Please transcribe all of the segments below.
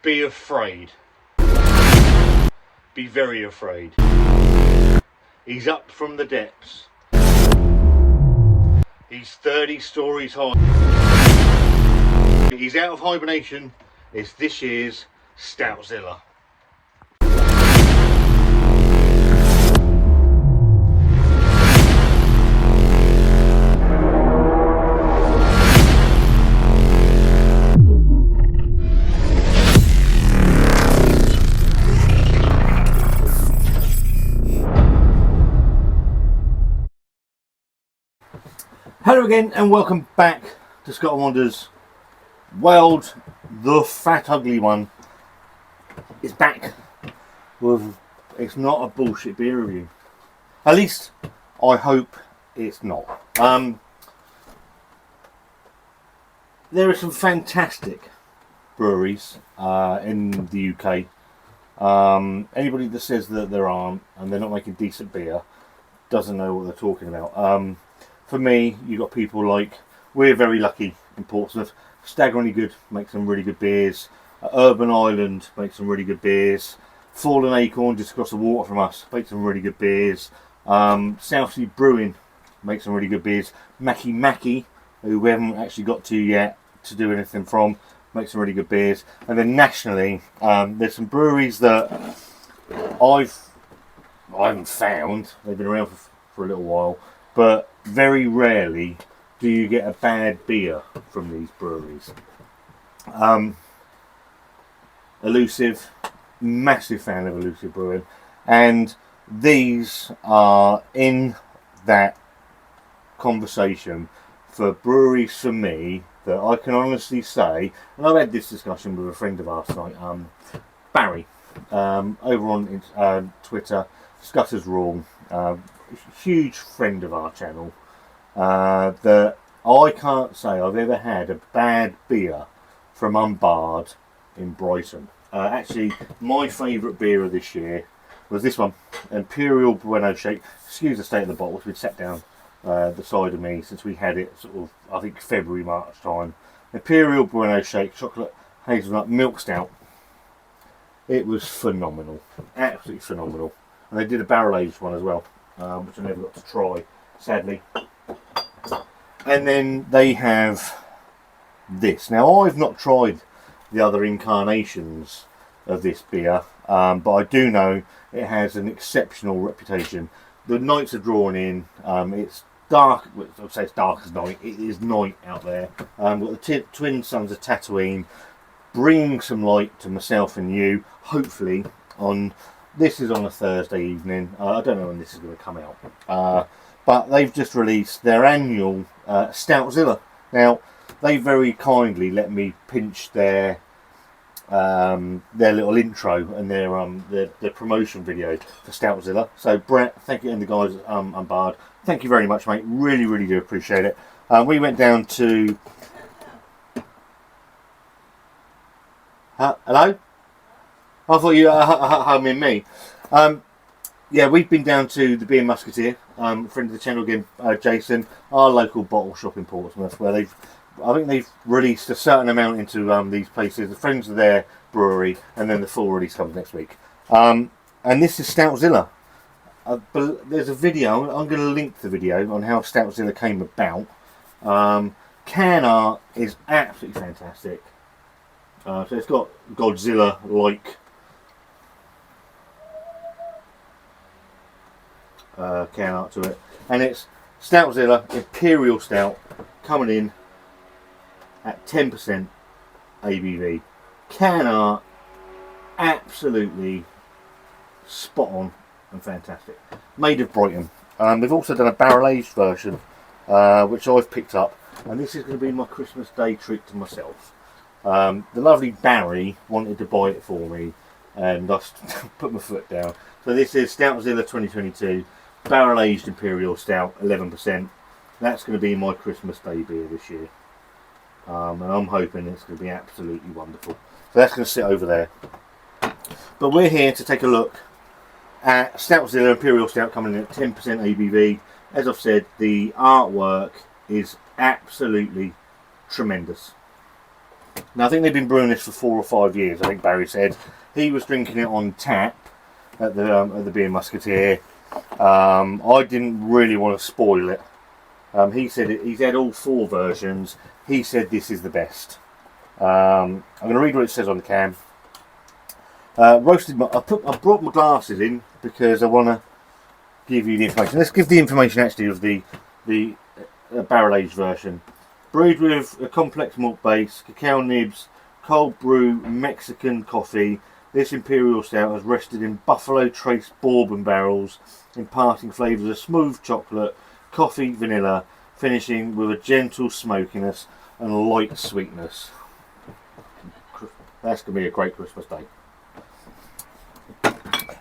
Be afraid. Be very afraid. He's up from the depths. He's 30 stories high. He's out of hibernation. It's this year's STOUTZILLA. Hello again and welcome back to Scott and Wanda's world. The fat ugly one is back with, it's not a bullshit beer review. At least I hope it's not. There are some fantastic breweries in the UK. Anybody that says that there aren't and they're not making decent beer doesn't know what they're talking about. For me, you've got people like, we're very lucky in Portsmouth. Staggeringly Good makes some really good beers. Urban Island makes some really good beers. Fallen Acorn, just across the water from us, makes some really good beers. Southsea Brewing makes some really good beers. Mackie, who we haven't actually got to yet to do anything from, makes some really good beers. And then nationally, there's some breweries that I haven't found. They've been around for a little while, but very rarely do you get a bad beer from these breweries. Elusive, massive fan of Elusive Brewing, and these are in that conversation for breweries for me that I can honestly say, and I've had this discussion with a friend of ours tonight, Barry, over on Twitter, Scutter's Raw, huge friend of our channel, that I can't say I've ever had a bad beer from Unbarred in Brighton. Actually, my favourite beer of this year was this one, Imperial Bueno Shake. Excuse the state of the bottle, we'd sat down the side of me since we had it sort of, I think, February, March time. Imperial Bueno Shake, chocolate hazelnut milk stout. It was phenomenal, absolutely phenomenal. And they did a barrel aged one as well, which I never got to try, sadly. And then they have this. Now, I've not tried the other incarnations of this beer, but I do know it has an exceptional reputation. The nights are drawn in. It's dark. I'd say it's dark as night. It is night out there. Got the twin sons of Tatooine, bringing some light to myself and you. Hopefully, this is on a Thursday evening. I don't know when this is going to come out. But they've just released their annual STOUTZILLA. Now, they very kindly let me pinch their little intro and their promotion video for STOUTZILLA. So, Brett, thank you, and the guys at Unbarred, thank you very much, mate. Really, really do appreciate it. We went down to... hello? I thought you humming me. Yeah, we've been down to the Beer Musketeer, friend of the channel again, Jason, our local bottle shop in Portsmouth, where I think they've released a certain amount into these places. The friends of their brewery, and then the full release comes next week. And this is STOUTZILLA. There's a video. I'm going to link the video on how STOUTZILLA came about. Can art is absolutely fantastic. So it's got Godzilla-like can art to it, and it's STOUTZILLA Imperial Stout coming in at 10% ABV. Can art absolutely spot on and fantastic. Made of Brighton. They've also done a barrel aged version, which I've picked up, and this is going to be my Christmas Day treat to myself. The lovely Barry wanted to buy it for me, and I put my foot down. So this is STOUTZILLA 2022 barrel aged Imperial Stout, 11%. That's going to be my Christmas Day beer this year, and I'm hoping it's going to be absolutely wonderful. So that's going to sit over there. But we're here to take a look at STOUTZILLA Imperial Stout coming in at 10% ABV. As I've said, the artwork is absolutely tremendous. Now I think they've been brewing this for 4 or 5 years. I think Barry said he was drinking it on tap at the Beer Musketeer. I didn't really want to spoil it. He said he's had all 4 versions. He said this is the best. I'm going to read what it says on the can. Roasted. I brought my glasses in because I want to give you the information. Let's give the information actually of the barrel aged version. Brewed with a complex malt base, cacao nibs, cold brew, Mexican coffee. This Imperial Stout has rested in Buffalo Trace bourbon barrels, imparting flavours of smooth chocolate, coffee, vanilla, finishing with a gentle smokiness and light sweetness. That's going to be a great Christmas day.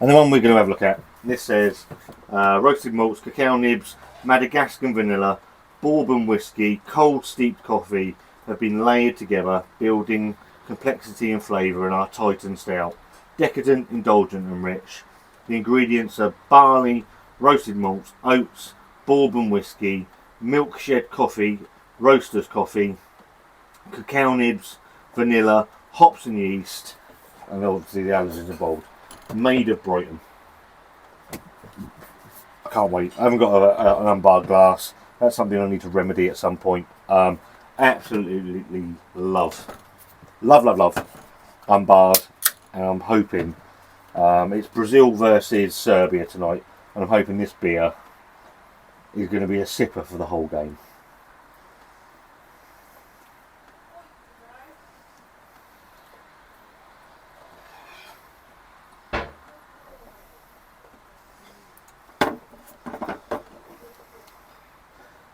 And the one we're going to have a look at, this says roasted malts, cacao nibs, Madagascan vanilla, bourbon whiskey, cold steeped coffee have been layered together, building complexity and flavour in our Titan Stout. Decadent, indulgent and rich. The ingredients are barley, roasted malts, oats, bourbon whiskey, milk shed coffee, roaster's coffee, cacao nibs, vanilla, hops and yeast, and obviously the allergens are bold. Made of Brighton. I can't wait. I haven't got an unbarred glass. That's something I need to remedy at some point. Absolutely love unbarred, and I'm hoping it's Brazil versus Serbia tonight, and I'm hoping this beer is going to be a sipper for the whole game.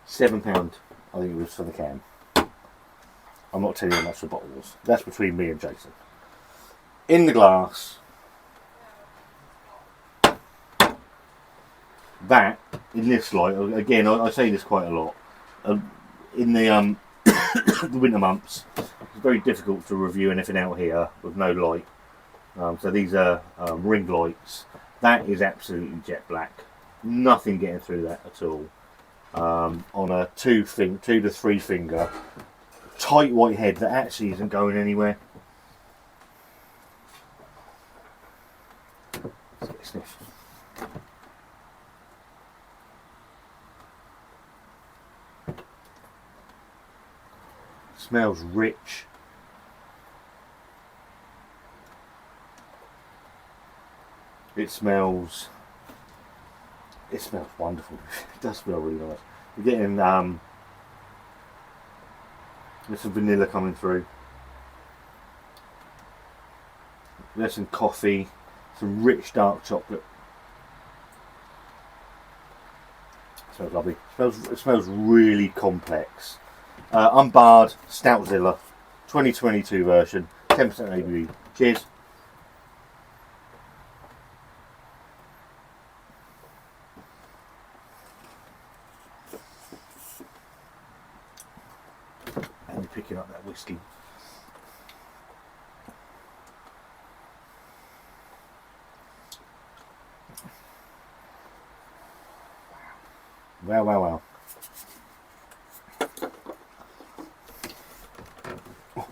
£7, I think it was for the can. I'm not telling you how much the bottle was. That's between me and Jason. In the glass, that in this light, again, I say this quite a lot. In the the winter months, it's very difficult to review anything out here with no light. So these are ring lights. That is absolutely jet black. Nothing getting through that at all. On a 2 to 3 finger tight white head that actually isn't going anywhere. Let's get a sniff. Smells rich. It smells wonderful. It does smell really nice. You're getting there's some vanilla coming through. There's some coffee, some rich dark chocolate. It smells lovely. It smells really complex. Unbarred Stoutzilla 2022 version, 10% ABV. Cheers. And picking up that whiskey. Wow, wow, wow.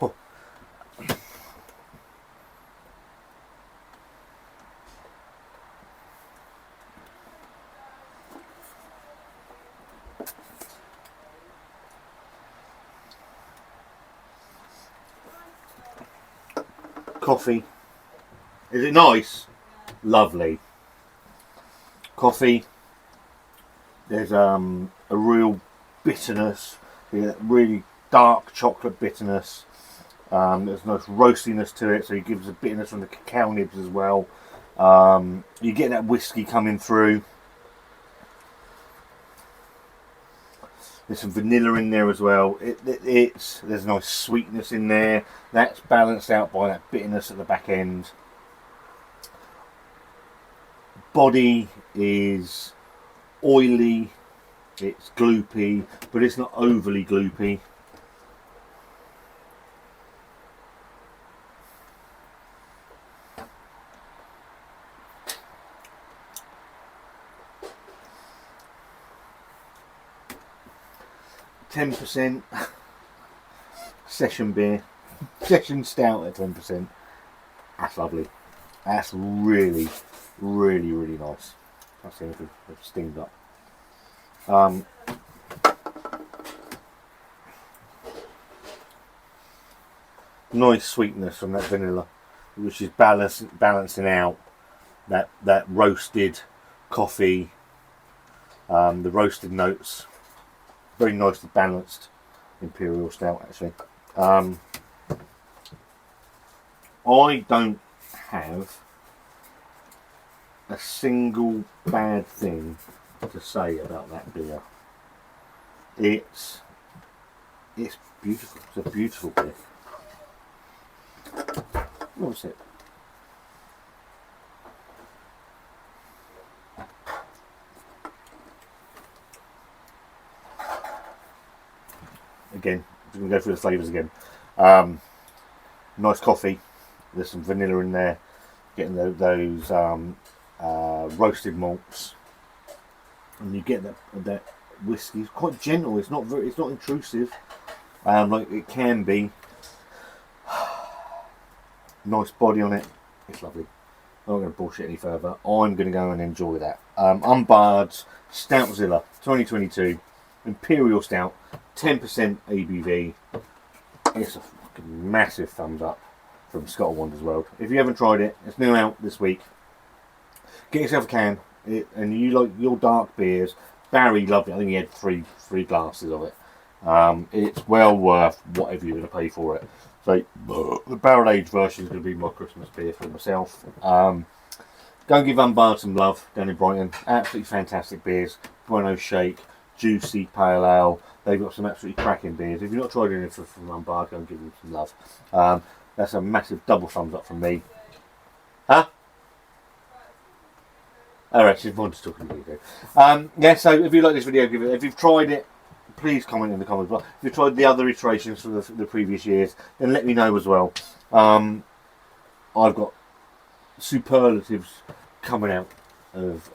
Oh. Coffee. Is it nice? Lovely. Coffee. There's a real bitterness, really dark chocolate bitterness. There's nice roastiness to it, so it gives a bitterness from the cacao nibs as well. You get that whiskey coming through. There's some vanilla in there as well. There's a nice sweetness in there. That's balanced out by that bitterness at the back end. Body is oily, it's gloopy, but it's not overly gloopy. (10% session beer). session stout at 10%. That's lovely. That's really, really, really nice. I'll see if it's steamed up. Nice sweetness from that vanilla, which is balancing out that roasted coffee, the roasted notes. Very nicely balanced Imperial Stout, actually. I don't have a single bad thing to say about that beer. It's beautiful. It's a beautiful beer. What's it? Again, we're going to go through the flavours again. Nice coffee. There's some vanilla in there. Getting those roasted malts, and you get that whiskey. It's quite gentle. It's not intrusive, like it can be. Nice body on it. It's lovely. I'm not going to bullshit any further. I'm going to go and enjoy that. Unbarred STOUTZILLA 2022 Imperial Stout, 10% ABV. It's a fucking massive thumbs up from Scott and Wanda's World. If you haven't tried it, it's new out this week. Get yourself a can. And you like your dark beers. Barry loved it. I think he had three glasses of it. It's well worth whatever you're going to pay for it. So the barrel aged version is going to be my Christmas beer for myself. Go and give Unbarred some love down in Brighton. Absolutely fantastic beers. Bueno Shake, Juicy Pale Ale. They've got some absolutely cracking beers. If you've not tried anything from Unbarred, go and give them some love. That's a massive double thumbs up from me. Huh? Alright, she's more just talking to you. Yeah, so if you like this video, give it. If you've tried it, please comment in the comments below. If you've tried the other iterations from the previous years, then let me know as well. I've got superlatives coming out of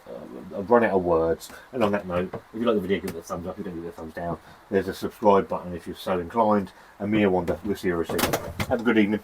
I've run out of words. And on that note, if you like the video, give it a thumbs up. If you don't, give it a thumbs down. There's a subscribe button if you're so inclined. And me and Wanda, we'll see you soon. Have a good evening.